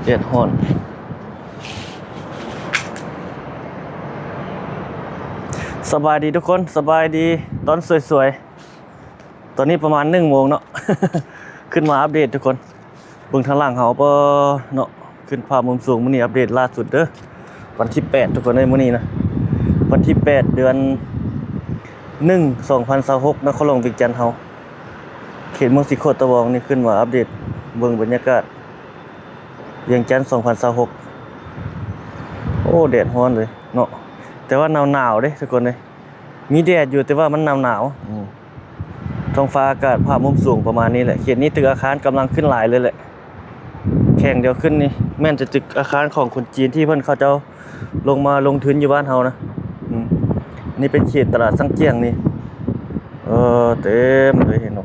เดือดร้อนสบายดีทุกคนสบายดีตอนสวยๆตอนนี้ประมาณ1 โมงเนาะ ขึ้นมาอัปเดตทุกคนเบิ่งทางล่างเขาเปเนาะขึ้นภาพมุมสูงมื้อนี้อัปเดตล่าสุดเด้อวันที่8ทุกคนในมื้อนี้นะวันที่8เดือน1 2026นครหลวงเวียงจันทน์เฮาเขตเมืองสิโคตะวองนี่ขึ้นมาอัปเดตเบิ่งบรรยากาศเวียงจันทน์2026โอ้แดดร้อนเลยเนาะแต่ว่าหนาวๆเด้ทุกคนเลยมีแดดอยู่แต่ว่ามันหนาวท้องฟ้าอากาศภาพมุมสูงประมาณนี้แหละเขตนี้ตึกอาคารกำลังขึ้นหลายเลยแหละแข่งเดียวขึ้นนี่แม่นจะตึกอาคารของคนจีนที่เพิ่นเขาเจ้าลงมาลงทุนอยู่บ้านเฮานะนี่เป็นเขตตลาดสังเกียงนี่เต็มเลยเห็นบ่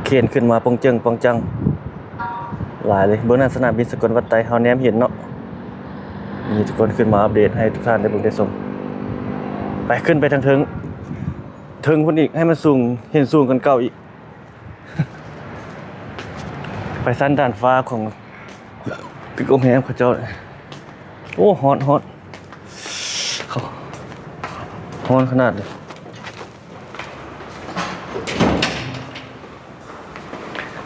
เขนขึ้นมาปงเจิงปงจังหลายเลยเบื้องหน้าสนามบินสกลวัดไตเฮาแนมเห็นเนาะนี่ทุกคนขึ้นมาอัปเดตให้ทุกท่านได้เบิ่งได้ชมไปขึ้นไปทางถึงพุ่นอีกให้มันสูงเห็นสูงกันเก่าอีก ไปสั้นด่านฟ้าของตึกโรงแรมเขาเจ้าโอ้ฮอตฮ้อนขนาดเลย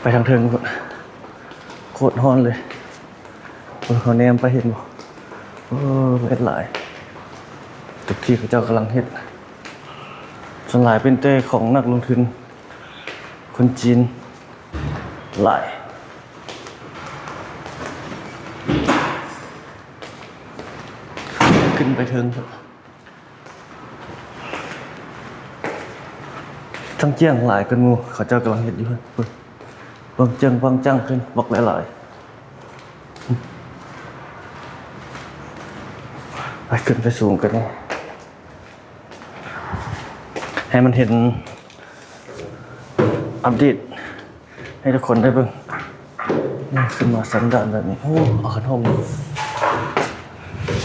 ไปทางเทิงโคตรฮ้อนเลยเขาแนมไปเห็นบ่เฮ็ดหลายทุกที่เขาเจ้ากำลังเฮ็ดส่วนหลายเป็นเต้ของนักลงทุนคนจีนหลายขึ้นไปเทิงทั้งเจียงหลายกันหมู่เขาเจ้ากำลังเฮ็ดอยู่เพิ่นบางจังขึ้นบอกหลายไปขึ้นไปสูงกันนี่ให้มันเห็นอัปเดตให้ทุกคนได้เบิ่งนี่ขึ้นมาสันดานแบบนี้เอาขันห่ม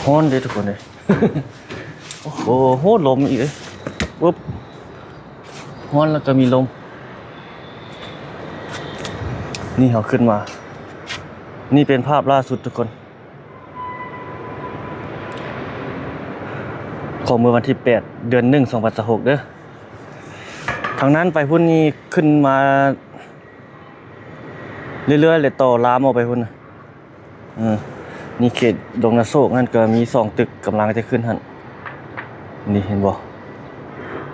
ฮ้อนเลยทุกคนเลย โอ้โหลมอีกเลยปุ๊บฮ้อนแล้วก็มีลมนี่เขาขึ้นมานี่เป็นภาพล่าสุดทุกคนของเมื่อวันที่8เดือน1 2026เด้อทางนั้นไปพุ่นนี้ขึ้นมาเรื่อยๆเลยต่อลามออกไปพุ่นนี่เขตดงนาโศกนั่นก็มี2 ตึกกำลังจะขึ้นหั่นนี่เห็นบ่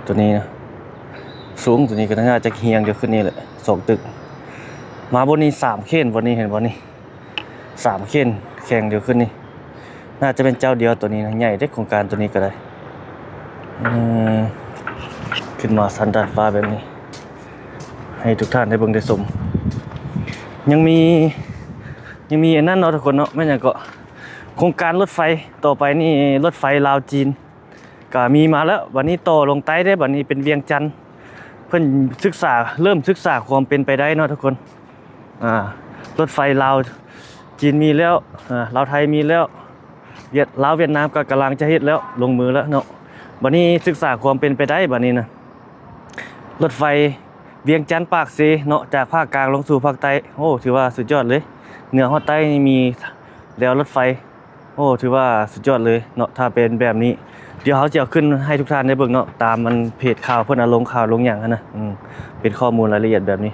ตัวนี้นะสูงตัวนี้ก็น่าจะเฮียงเดียวขึ้นนี่แหละ2 ตึกมาบนนี้3 เข่นบนนี้เห็นบ่นี่3 เข่นแข่งเดียวขึ้นนี่น่าจะเป็นเจ้าเดียวตัวนี้นะใหญ่ได้โครงการตัวนี้ก็ได้ขึ้นมาสันดานฟ้าแบบนี้ให้ทุกท่านได้เบิ่งได้ชมยังมีอันนั้นเนาะทุกคนเนาะไม่อย่างก็โครงการรถไฟต่อไปนี่รถไฟลาวจีนก็มีมาแล้ววันนี้ต่อลงใต้ได้บัดนี้เป็นเวียงจันทน์เพิ่นเริ่มศึกษาความเป็นไปได้เนาะทุกคนรถไฟลาวจีนมีแล้วลาวไทยมีแล้วลาวเวียดนามก็กำลังจะเฮ็ดแล้วลงมือแล้วเนาะบัดนี้ศึกษาความเป็นไปได้บัดนี้นะรถไฟเวียงจันทน์ปากเซเนาะจากภาคกลางลงสู่ภาคใต้ถือว่าสุดยอดเลยเหนือฮอดใต้มีแล้วรถไฟถือว่าสุดยอดเลยเนาะถ้าเป็นแบบนี้เดี๋ยวเขาจะเอาขึ้นให้ทุกท่านได้เบิ่งเนาะตามมันเพจข่าวเพิ่นลงข่าวลงหยังนะเป็นข้อมูลรายละเอียดแบบนี้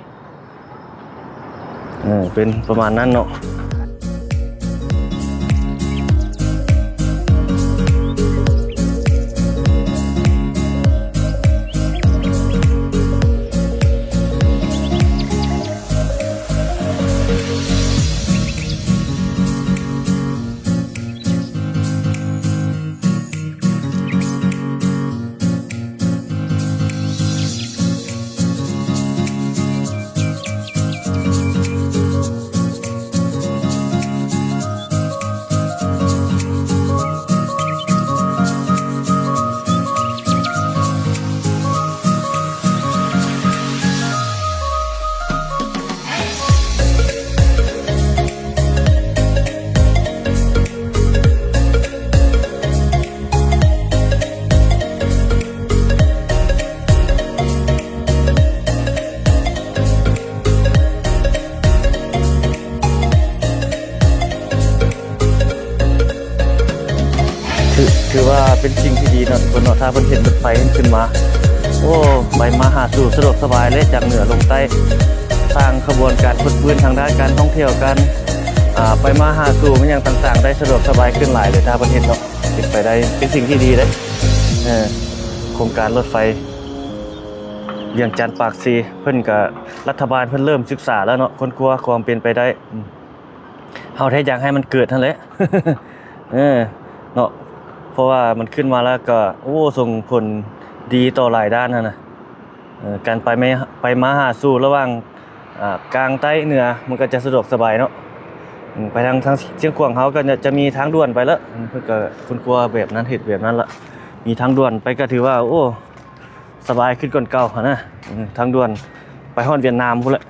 เป็นประมาณนั้นเนาะ อว่าเป็นสิ่งที่ดีเนาะทุกคนเนาะถ้าเพิ่นเห็นรถไฟขึ้นมาโอ้ไปมาหาสู่สะดวกสบายเลยจากเหนือลงใต้สร้างขบวนการฟื้นทางด้านการท่องเที่ยวกันไปมาหาสู่มันอย่างต่างๆได้สะดวกสบายขึ้นหลายเลยถ้าเพิ่นเห็นเนาะเป็นไปได้เป็นสิ่งที่ดีเลยโครงการรถไฟเวียงจันทน์ปากซีเพิ่นก็รัฐบาลเพิ่นเริ่มศึกษาแล้วเนาะค้นคว้าความเป็นไปได้เฮาแท้อยากให้มันเกิดนั่นแหละ เนาะเพราะว่ามันขึ้นมาแล้วก็โอ้ส่งผลดีต่อหลายด้านนะการไปมาหาสู่ระหว่างกลางใต้เหนือมันก็จะสะดวกสบายเนาะไปทางเชียงขวางเขาก็จะมีทางด่วนไปแล้วเพิ่นก็คุณกลัวแบบนั้นเฮ็ดแบบนั้นละมีทางด่วนไปก็ถือว่าโอ้สบายขึ้นก่อนเก่านะทางด่วนไปฮอดเวียดนามพุ่นแหละ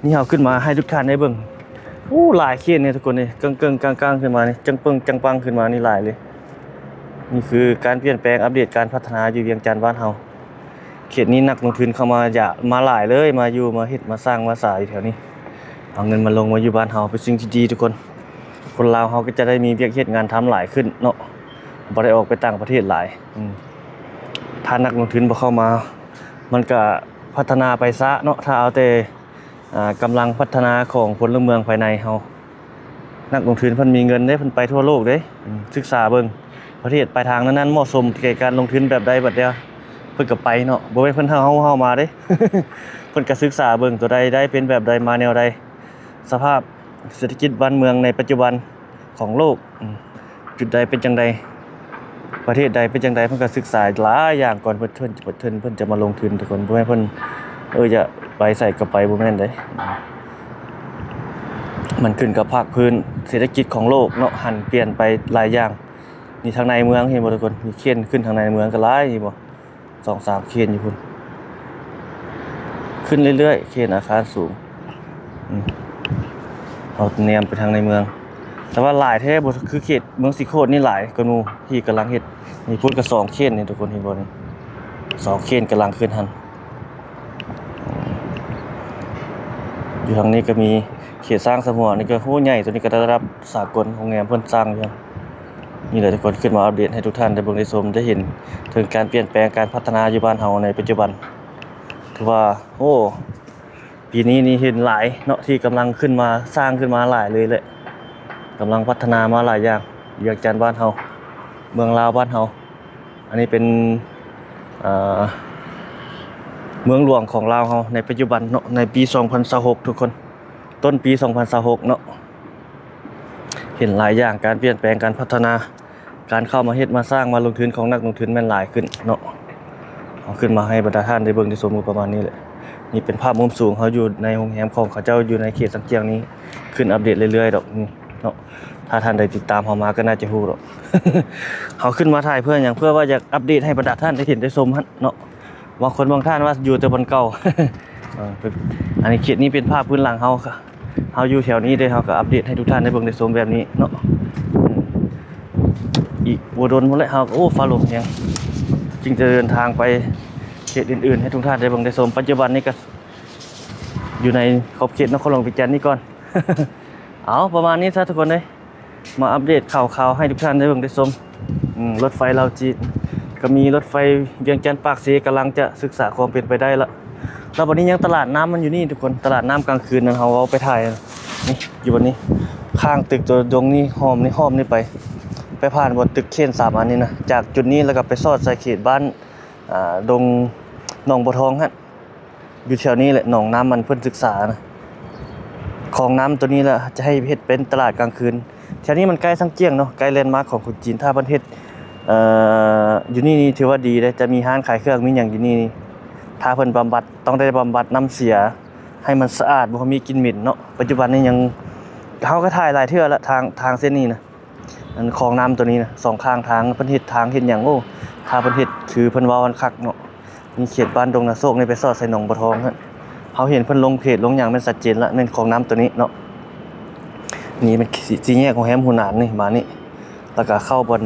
นี่เฮาขึ้นมาให้ทุกท่านได้เบิ่งหลายเขตเนี่ยทุกคนนี่กึ่งกลางๆขึ้นมานี่จังปึ้งจังปังขึ้นมานี่หลายเลยนี่คือการเปลี่ยนแปลงอัปเดตการพัฒนาอยู่เวียงจันทน์บ้านเฮาเขตนี้นักลงทุนเข้ามามาหลายเลยมาอยู่มาเฮ็ดมาสร้างมาสร้างอยู่แถวนี้เอาเงินมาลงมาอยู่บ้านเฮาเป็นสิ่งที่ดีทุกคนลาวเฮาก็จะได้มีเวียกเฮ็ดงานทำหลายขึ้นเนาะบ่ได้ออกไปต่างประเทศหลายถ้านักลงทุนบ่เข้ามามันก็พัฒนาไปซะเนาะถ้าเอาแต่กำลังพัฒนาของพลเมืองภายในเฮานักลงทุนเพิ่นมีเงินเด้เพิ่นไปทั่วโลกเด้ศึกษาเบิ่งประเทศปลายทางนั้นๆเหมาะสมแก่การลงทุนแบบใดแบบเดียวเพิ่นก็ไปเนาะบ่แม่นเพิ่นเฮามาเด้ เพิ่นก็ศึกษาเบิ่งตัวใดได้เป็นแบบใดมาแนวใดสภาพเศรษฐกิจบ้านเมืองในปัจจุบันของโลกจุดใดเป็นจังใดประเทศใดเป็นจังใดเพิ่นก็ศึกษาหลายอย่างก่อนเพิ่นจะมาลงทุนทุกคนบ่แม่นเพิ่นจะไปใส่ก็ไปบ่แม่นเด้มันขึ้นกับภาคพื้นเศรษฐกิจของโลกเนาะหันเปลี่ยนไปหลายอย่างนี่ทางในเมืองเห็นบ่ทุกคนมีเขตขึ้นทางในเมืองก็หลายนี่บ่ 2-3 เขตอยู่พุ่นขึ้นเรื่อยๆเขตอาคารสูงเอาแนมไปทางในเมืองแต่ว่าหลายแท้บ่คือเขตเมืองสิโคตรนี่หลายกว่าหมู่ที่กำลังเฮ็ดนี่พุ่นก็2เขตนี่ทุกคนเห็นบ่นี่2เขตกำลังขึ้นหั่นอยู่ทางนี้ก็มีเขตสร้างสมวนนี่ก็โหใหญ่ตัวนี้ก็ได้รับสากลของแงมเพิ่นสร้างอยู่นี่แหละทุกคนขึ้นมาอัปเดตให้ทุกท่านได้เบิ่งได้ชมได้เห็นถึงการเปลี่ยนแปลงการพัฒนาอยู่บ้านเฮาในปัจจุบันถือว่าโอ้ปีนี้นี่เห็นหลายเนาะที่กำลังขึ้นมาสร้างขึ้นมาหลายเลยแหละกำลังพัฒนามาหลายอย่างเวียงจันทน์บ้านเฮาเมืองลาวบ้านเฮาอันนี้เป็นเมืองหลวงของลาวเฮาในปัจจุบันเนาะในปี2026ทุกคนต้นปี2026เนาะเห็นหลายอย่างการเปลี่ยนแปลงการพัฒนาการเข้ามาเฮ็ดมาสร้างมาลงทุนของนักลงทุนแม่นหลายขึ้นเนาะเอาขึ้นมาให้บรรดาท่านได้เบิ่งได้ชมประมาณนี้แหละนี่เป็นภาพมุมสูงเขาอยู่ในโรงแรมของเขาเจ้าอยู่ในเขตสังเกียงนี้ขึ้นอัปเดตเรื่อยๆดอกนี่เนาะถ้าท่านได้ติดตามเฮามาก็น่าจะฮู้ดอก เขาขึ้นมาถ่ายเพื่อหยังเพื่อว่าอยากอัปเดตให้บรรดาท่านได้เห็นได้ชมเนาะบางคนบางท่านว่าอยู่แต่บนเก่า อันนี้เขตนี้เป็นภาพพื้นหลังเฮาค่ะเฮาอยู่แถวนี้เด้เฮาก็อัปเดตให้ทุกท่านได้เบิ่งได้ชมแบบนี้เนาะอีกบ่โดนพุ่นแหละเฮาก็ฟ้าลมยังจึงจะเดินทางไปเขตอื่นๆให้ทุกท่านได้เบิ่งได้ชมปัจจุบันนี้ก็อยู่ในขอบเขตนครหลวงเวียงจันทน์นี่ก่อน เอาประมาณนี้ซะทุกคนเด้มาอัปเดตข่าวๆให้ทุกท่านได้เบิ่งได้ชมรถไฟลาวจีนก็มีรถไฟเวียงจันทน์ปากเสกำลังจะศึกษาความเป็นไปได้ละแล้ววันนี้ยังตลาดน้ำมันอยู่นี่ทุกคนตลาดน้ำกลางคืนนั้นเฮาเอาไปถ่ายนี่อยู่บนนี้ข้างตึกตัวดงนี่ห้อมนี่ไปผ่านบนตึกเคน3อันนี้นะจากจุดนี้แล้วก็ไปซอดใส่เขตบ้านดงหนองบัวทองฮะอยู่แถวนี้แหละหนองน้ำมันเพิ่นศึกษานะของน้ำตัวนี้แหละจะให้เฮ็ดเป็นตลาดกลางคืนแถวนี้มันใกล้สังเกียงเนาะใกล้แลนด์มาร์คของคนจีนถ้าประเทศอยู่นี่ถือว่าดีเลยจะมีร้านขายเครื่องมีหยังอยู่นี่ถ้าเพิ่นบำบัดต้องได้บำบัดน้ำเสียให้มันสะอาดบ่มีกลิ่นเหม็นเนาะปัจจุบันนี้ยังเฮาก็ถ่ายหลายเทื่อละทางเส้นนี้นะอันคลองน้ำตัวนี้นะสองข้างทางเพิ่นเฮ็ดทางเฮ็ดหยังโอ้ถ้าเพิ่นเฮ็ดคือเพิ่นว่ามันคักเนาะมีเขตบ้านดงนาโศกนี่ไปซอดใส่หนองบัวทองฮะเฮาเห็นเพิ่นลงเพจลงหยังมันชัดเจนละแม่นคลองน้ำตัวนี้เนาะนี่เป็นสี่แยกของแฮมหูหนานนี่มานี่แล้วก็เข้าบน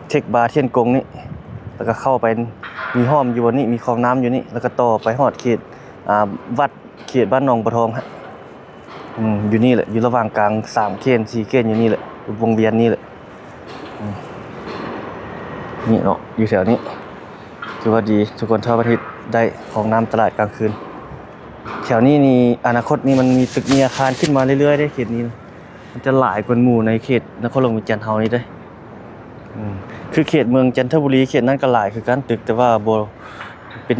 เทคบาร์เทียนกงนี่แล้วก็เข้าไปมีห้อมอยู่บนนี้มีคลองน้ำอยู่นี่แล้วก็ต่อไปฮอดเขตวัดเขตบ้านหนองบัวทองฮะอยู่นี่แหละอยู่ระหว่างกลาง3เขต4เขตอยู่นี่แหละวงเวียนนี่แหละ นี่เนาะอยู่แถวนี้ถือว่าดีทุกคนชอบอาทิตย์ได้ของน้ำตลาดกลางคืนแถวนี้นี่อนาคตนี่มันมีตึกมีอาคารขึ้นมาเรื่อยๆได้เขตนี้นะมันจะหลายกว่าหมู่ในเขตนครหลวงวิจันทร์เฮานี่ได้คือเขตเมืองจันทบุรีเขตนั้นก็หลายคือกันตึกแต่ว่าบ่เป็น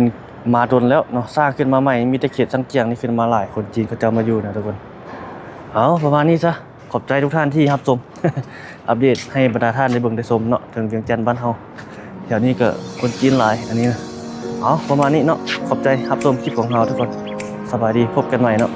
มาดนแล้วเนาะสร้างขึ้นมาใหม่มีแต่เขตสังเกียงนี่ขึ้นมาหลายคนจีนเขาจะมาอยู่นะทุกคนเอาประมาณนี้ซะขอบใจทุกท่านที่รับชม อัปเดตให้บรรดาท่านได้เบิ่งได้ชมเนาะถึงเวียงจันทน์บ้านเฮาแถวนี้ก็คนจีนหลายอันนี้นะเอาประมาณนี้เนาะขอบใจรับชมคลิปของเราทุกคนสบายดีพบกันใหม่เนาะ